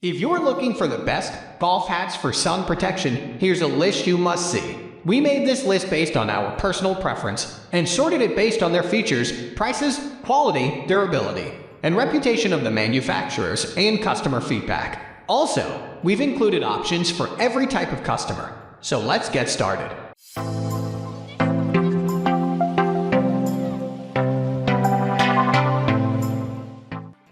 If you're looking for the best golf hats for sun protection, here's a list you must see. We made this list based on our personal preference and sorted it based on their features, prices, quality, durability, and reputation of the manufacturers and customer feedback. Also, we've included options for every type of customer. So let's get started.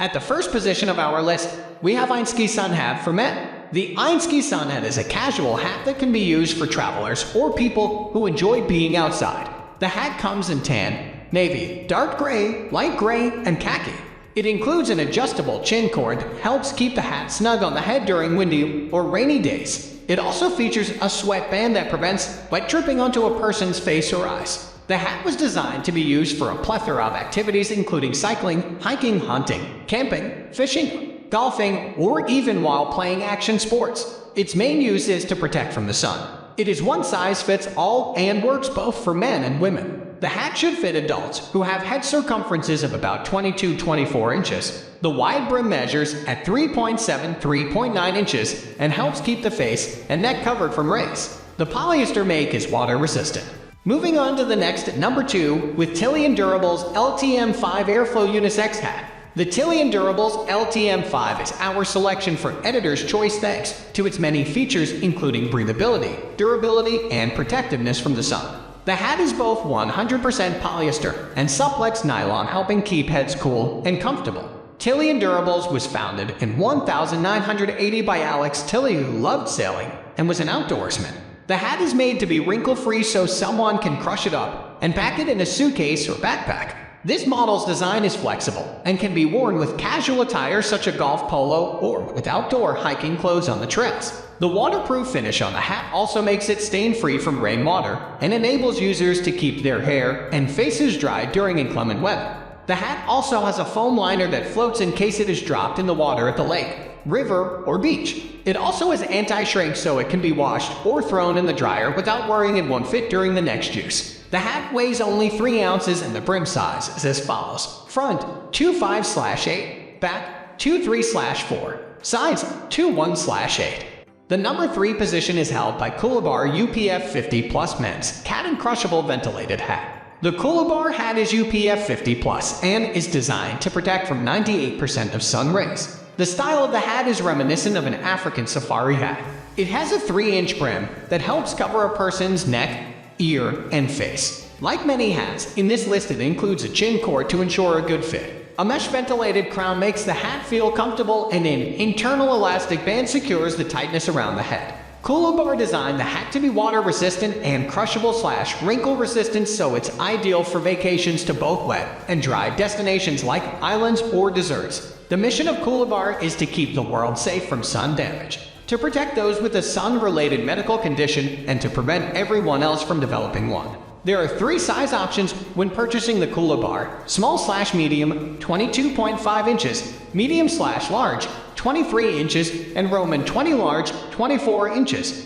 At the first position of our list, we have Einski Sun Hat for men. The Einski Sun Hat is a casual hat that can be used for travelers or people who enjoy being outside. The hat comes in tan, navy, dark gray, light gray, and khaki. It includes an adjustable chin cord that helps keep the hat snug on the head during windy or rainy days. It also features a sweatband that prevents wet dripping onto a person's face or eyes. The hat was designed to be used for a plethora of activities including cycling, hiking, hunting, camping, fishing, golfing, or even while playing action sports. Its main use is to protect from the sun. It is one size fits all and works both for men and women. The hat should fit adults who have head circumferences of about 22-24 inches. The wide brim measures at 3.7-3.9 inches and helps keep the face and neck covered from rays. The polyester make is water resistant. Moving on to the next at number 2 with Tillian Durables LTM5 Airflow Unisex Hat. The Tillian Durables LTM5 is our selection for editor's choice thanks to its many features including breathability, durability, and protectiveness from the sun. The hat is both 100% polyester and supplex nylon, helping keep heads cool and comfortable. Tillian Durables was founded in 1980 by Alex Tilley, who loved sailing and was an outdoorsman. The hat is made to be wrinkle-free so someone can crush it up and pack it in a suitcase or backpack. This model's design is flexible and can be worn with casual attire such as golf polo or with outdoor hiking clothes on the trails. The waterproof finish on the hat also makes it stain-free from rainwater and enables users to keep their hair and faces dry during inclement weather. The hat also has a foam liner that floats in case it is dropped in the water at the lake, river, or beach. It also is anti-shrink so it can be washed or thrown in the dryer without worrying it won't fit during the next use. The hat weighs only 3 ounces and the brim size is as follows. Front 2.5/8, back 2.3/4, sides 2.1/8. The number 3 position is held by Coolabah UPF 50 Plus Men's Cat Crushable Ventilated Hat. The Coolabah hat is UPF 50 Plus and is designed to protect from 98% of sun rays. The style of the hat is reminiscent of an African safari hat. It has a 3-inch brim that helps cover a person's neck, ear, and face. Like many hats, in this list it includes a chin cord to ensure a good fit. A mesh ventilated crown makes the hat feel comfortable and an internal elastic band secures the tightness around the head. Coolabah designed the hat to be water resistant and crushable/wrinkle resistant, so it's ideal for vacations to both wet and dry destinations like islands or deserts. The mission of Coolabah is to keep the world safe from sun damage, to protect those with a sun-related medical condition, and to prevent everyone else from developing one. There are 3 size options when purchasing the Coolabah: small/medium, 22.5 inches, medium/large, 23 inches, and Roman 20 large, 24 inches.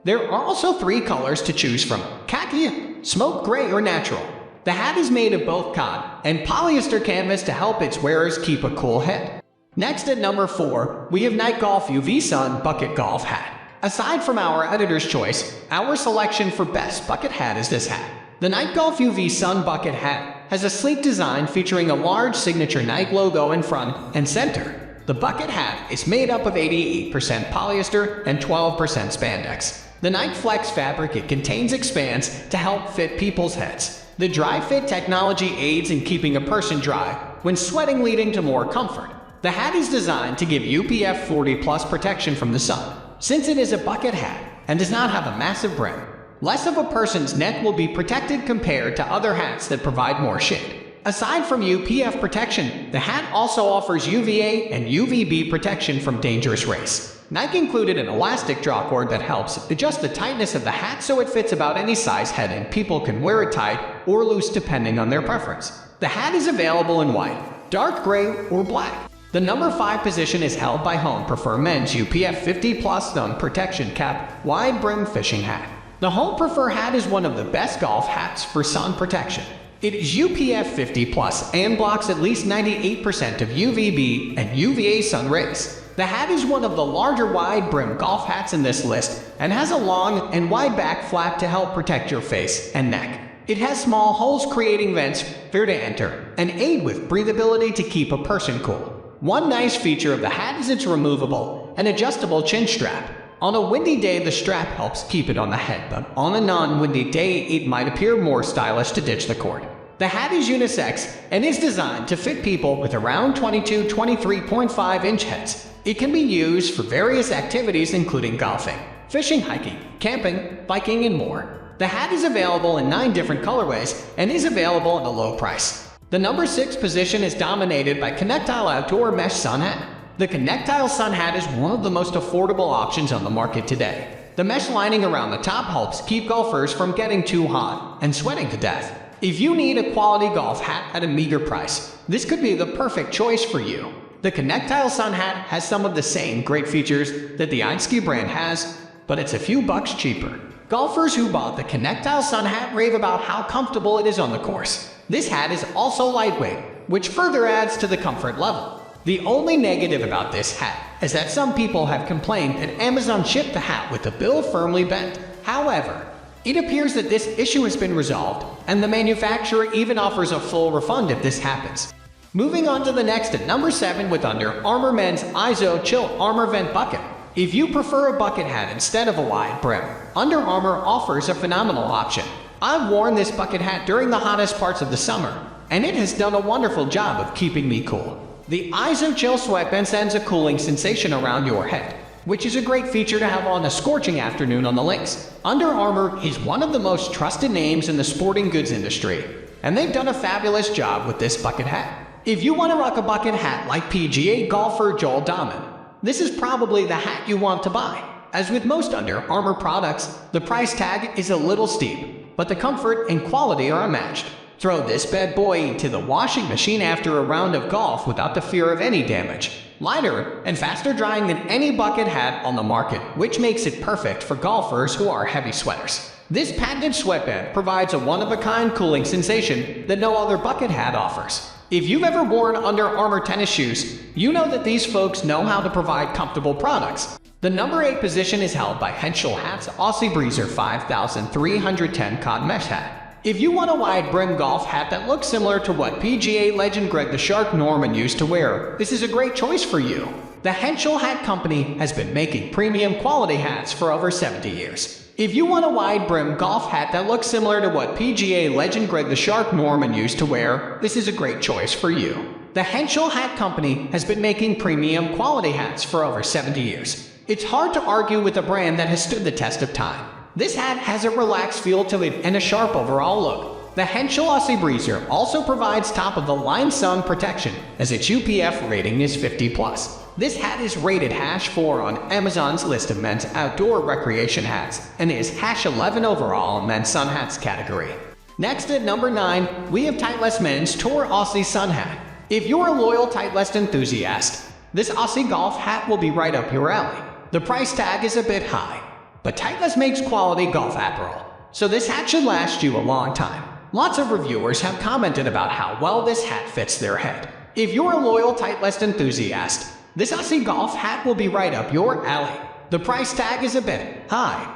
There are also 3 colors to choose from: khaki, smoke gray, or natural. The hat is made of both cotton and polyester canvas to help its wearers keep a cool head. Next at number 4, we have Night Golf UV Sun Bucket Golf Hat. Aside from our editor's choice, our selection for best bucket hat is this hat. The Night Golf UV Sun Bucket Hat has a sleek design featuring a large signature Nike logo in front and center. The bucket hat is made up of 88% polyester and 12% spandex. The Nike Flex fabric it contains expands to help fit people's heads. The dry fit technology aids in keeping a person dry when sweating, leading to more comfort. The hat is designed to give UPF 40 plus protection from the sun. Since it is a bucket hat and does not have a massive brim, less of a person's neck will be protected compared to other hats that provide more shade. Aside from UPF protection, the hat also offers UVA and UVB protection from dangerous rays. Nike included an elastic draw cord that helps adjust the tightness of the hat so it fits about any size head and people can wear it tight or loose depending on their preference. The hat is available in white, dark gray, or black. The number 5 position is held by Home Prefer Men's UPF 50 Plus Sun Protection Cap Wide Brim Fishing Hat. The Home Prefer hat is one of the best golf hats for sun protection. It is UPF 50 plus and blocks at least 98% of UVB and UVA sun rays. The hat is one of the larger wide-brim golf hats in this list and has a long and wide back flap to help protect your face and neck. It has small holes creating vents for air to enter and aid with breathability to keep a person cool. One nice feature of the hat is its removable and adjustable chin strap. On a windy day, the strap helps keep it on the head, but on a non-windy day, it might appear more stylish to ditch the cord. The hat is unisex and is designed to fit people with around 22-23.5-inch heads. It can be used for various activities including golfing, fishing, hiking, camping, biking, and more. The hat is available in 9 different colorways and is available at a low price. The number 6 position is dominated by Connectile Outdoor Mesh Sun Hat. The Connectile Sun Hat is one of the most affordable options on the market today. The mesh lining around the top helps keep golfers from getting too hot and sweating to death. If you need a quality golf hat at a meager price, this could be the perfect choice for you. The Connectile Sun Hat has some of the same great features that the Einski brand has, but it's a few bucks cheaper. Golfers who bought the Connectile Sun Hat rave about how comfortable it is on the course. This hat is also lightweight, which further adds to the comfort level. The only negative about this hat is that some people have complained that Amazon shipped the hat with the bill firmly bent. However, it appears that this issue has been resolved, and the manufacturer even offers a full refund if this happens. Moving on to the next at number 7 with Under Armour Men's ISO Chill Armor Vent Bucket. If you prefer a bucket hat instead of a wide brim, Under Armour offers a phenomenal option. I've worn this bucket hat during the hottest parts of the summer, and it has done a wonderful job of keeping me cool. The ISO Chill Sweatband sends a cooling sensation around your head, which is a great feature to have on a scorching afternoon on the links. Under Armour is one of the most trusted names in the sporting goods industry, and they've done a fabulous job with this bucket hat. If you want to rock a bucket hat like PGA golfer Joel Dahmen, this is probably the hat you want to buy. As with most Under Armour products, the price tag is a little steep, but the comfort and quality are unmatched. Throw this bad boy into the washing machine after a round of golf without the fear of any damage. Lighter and faster drying than any bucket hat on the market, which makes it perfect for golfers who are heavy sweaters. This patented sweatband provides a one-of-a-kind cooling sensation that no other bucket hat offers. If you've ever worn Under Armour tennis shoes, you know that these folks know how to provide comfortable products. The number 8 position is held by Henschel Hats Aussie Breezer 5310 Cotton Mesh Hat. If you want a wide-brim golf hat that looks similar to what PGA legend Greg the Shark Norman used to wear, this is a great choice for you. The Henschel Hat Company has been making premium quality hats for over 70 years. If you want a wide-brim golf hat that looks similar to what PGA legend Greg the Shark Norman used to wear, this is a great choice for you. The Henschel Hat Company has been making premium quality hats for over 70 years. It's hard to argue with a brand that has stood the test of time. This hat has a relaxed feel to it and a sharp overall look. The Henschel Aussie Breezer also provides top-of-the-line sun protection, as its UPF rating is 50+. This hat is rated #4 on Amazon's list of men's outdoor recreation hats, and is #11 overall in men's sun hats category. Next at number 9, we have Titleist Men's Tour Aussie Sun Hat. If you're a loyal Titleist enthusiast, this Aussie golf hat will be right up your alley. The price tag is a bit high, but Titleist makes quality golf apparel, so this hat should last you a long time. Lots of reviewers have commented about how well this hat fits their head. If you're a loyal Titleist enthusiast, this Aussie golf hat will be right up your alley. The price tag is a bit high,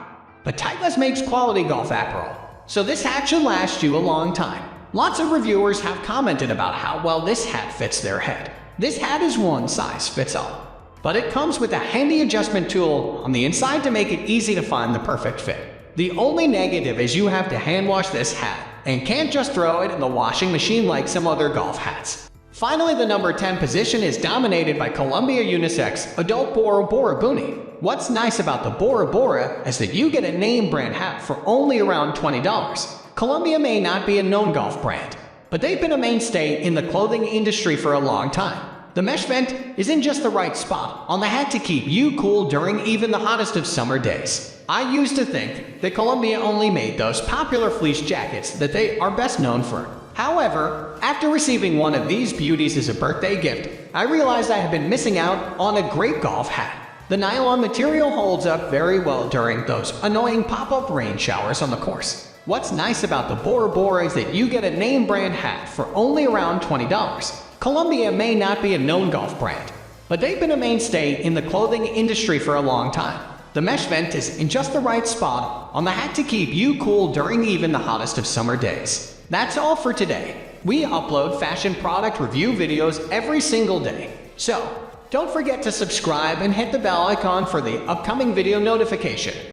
but Titleist makes quality golf apparel, so this hat should last you a long time. Lots of reviewers have commented about how well this hat fits their head. This hat is one size fits all, but it comes with a handy adjustment tool on the inside to make it easy to find the perfect fit. The only negative is you have to hand wash this hat and can't just throw it in the washing machine like some other golf hats. Finally, the number 10 position is dominated by Columbia Unisex Adult Bora Bora Boonie. What's nice about the Bora Bora is that you get a name brand hat for only around $20. Columbia may not be a known golf brand, but they've been a mainstay in the clothing industry for a long time. The mesh vent is in just the right spot on the hat to keep you cool during even the hottest of summer days. I used to think that Columbia only made those popular fleece jackets that they are best known for. However, after receiving one of these beauties as a birthday gift, I realized I had been missing out on a great golf hat. The nylon material holds up very well during those annoying pop-up rain showers on the course. What's nice about the Bora Bora is that you get a name brand hat for only around $20. Columbia may not be a known golf brand, but they've been a mainstay in the clothing industry for a long time. The mesh vent is in just the right spot on the hat to keep you cool during even the hottest of summer days. That's all for today. We upload fashion product review videos every single day. So, don't forget to subscribe and hit the bell icon for the upcoming video notification.